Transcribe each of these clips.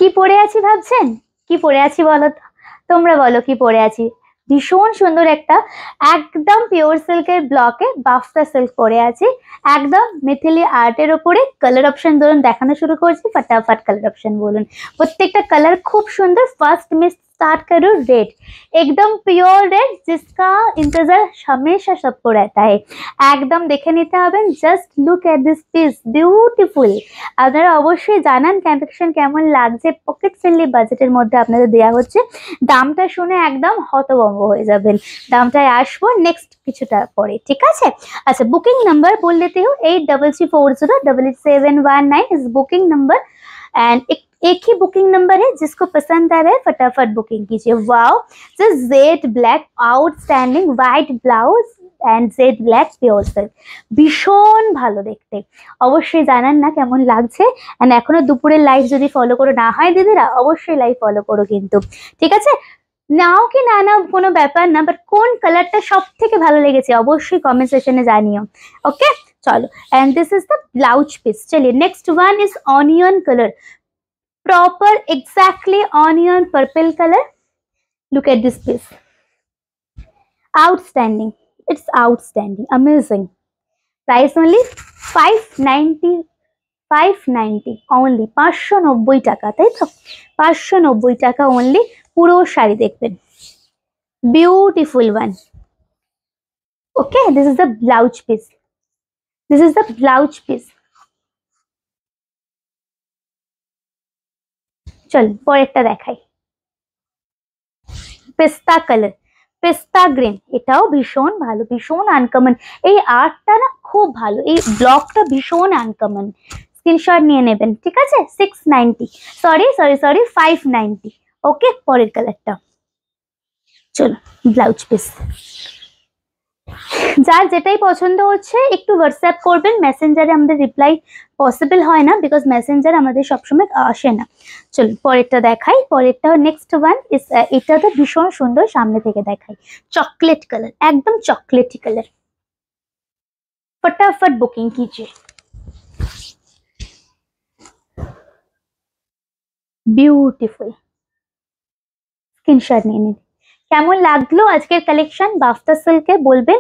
কি পরে আছি ভাবছেন? কি পরে আছি বলো তো? তোমরা বলো কি পরে আছি। ভীষণ সুন্দর একটা একদম পিওর সিল্কের ব্লকে বাফটা সিল্ক পরে আছি। একদম মিথিলি আর্টের ওপরে কালার অপশন ধরুন দেখানো শুরু করছি, ফটাফট কালার অপশন বলুন। প্রত্যেকটা কালার খুব সুন্দর। ফার্স্ট में स्टार्ट करो रेड, एकदम प्योर रेड जिसका इंतजार हमेशा सबको रहता है। একদম দেখে নিতে হবে। Just look at this piece, beautiful. আপনারা অবশ্যই জানান কনফেকশন কেমন লাগছে। পকেট ফ্রেন্ডলি বাজেটের মধ্যে আপনাদের দেওয়া হচ্ছে। দামটা শুনে একদম হতভম্ব হয়ে যাবেন। দামটায় আসবো নেক্সট কিছুটা পরে, ঠিক আছে? अच्छा बुकिंग नंबर बोल देती हूँ 83408871 इस बुकिंग नंबर। एंड एक ही बुकिंग नंबर है, जिसको पसंद आ रहा है फटाफट बुकिंग कीजिए। Wow, just Z black outstanding white blouse and Z black pure silk, ভীষণ ভালো দেখতে। অবশ্যই জানান না কেমন লাগছে। এন্ড এখনো দুপুরের লাইভ যদি ফলো করো না হয় দিদিরা, অবশ্যই লাইভ ফলো করো কিন্তু, ঠিক আছে? নাও কি না নাও কোনো ব্যাপার না, বাট কোন কালারটা সব থেকে ভালো লেগেছে অবশ্যই কমেন্ট সেকশনে জানিও। ওকে চলো, and this is the blouse piece. চলিए next one is onion colour, proper exactly onion purple colour. Look at this piece, outstanding, it's outstanding, amazing. Price only 590, 590 only, 590 টাকা, তাই তো? 590 টাকা ओनली। পুরো শাড়ি দেখবেন, beautiful one. Okay, this is the blouse piece, this is the blouse piece. চল পরেরটা দেখাই। পেস্তা কালার, পেস্তা গ্রিন, এটাও ভীষণ ভালো, ভীষণ আনকমন। এই আর্টটা না খুব ভালো, এই ব্লকটা ভীষণ আনকমন। স্ক্রিনশট নিয়ে নেবেন, ঠিক আছে? 690, সরি সরি সরি 590। ওকে, পরের কালারটা। চলো ব্লাউজ পিস। যার যেটাই পছন্দ হচ্ছে একটু হোয়াটসঅ্যাপ করবেন। মেসেঞ্জারে আমাদের রিপ্লাই পসিবল হয় না, বিকজ মেসেঞ্জার আমাদের সবসময় আসে না। চলুন পরেরটা দেখাই। পরেরটা নেক্সট ওয়ান ইস, এটা তো ভীষণ সুন্দর, সামনে থেকে দেখাই। চকলেট কালার, একদম চকলেটি কালার। फटाफट बुकिंग कीजिए। বিউটিফুল, স্ক্রিনশট নিয়ে নিন। কেমন লাগলো আজকের কালেকশন বাফতা সিল্কে বলবেন।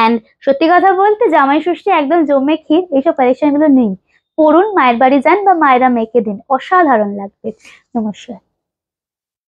এন্ড সত্যি কথা বলতে জামাই ষষ্ঠী একদম জমে ক্ষীর, এইসব কালেকশন গুলো নেই, পড়ুন, মায়ের বাড়ি যান বা মায়েরা মেয়েকে দিন, অসাধারণ লাগবে। নমস্কার।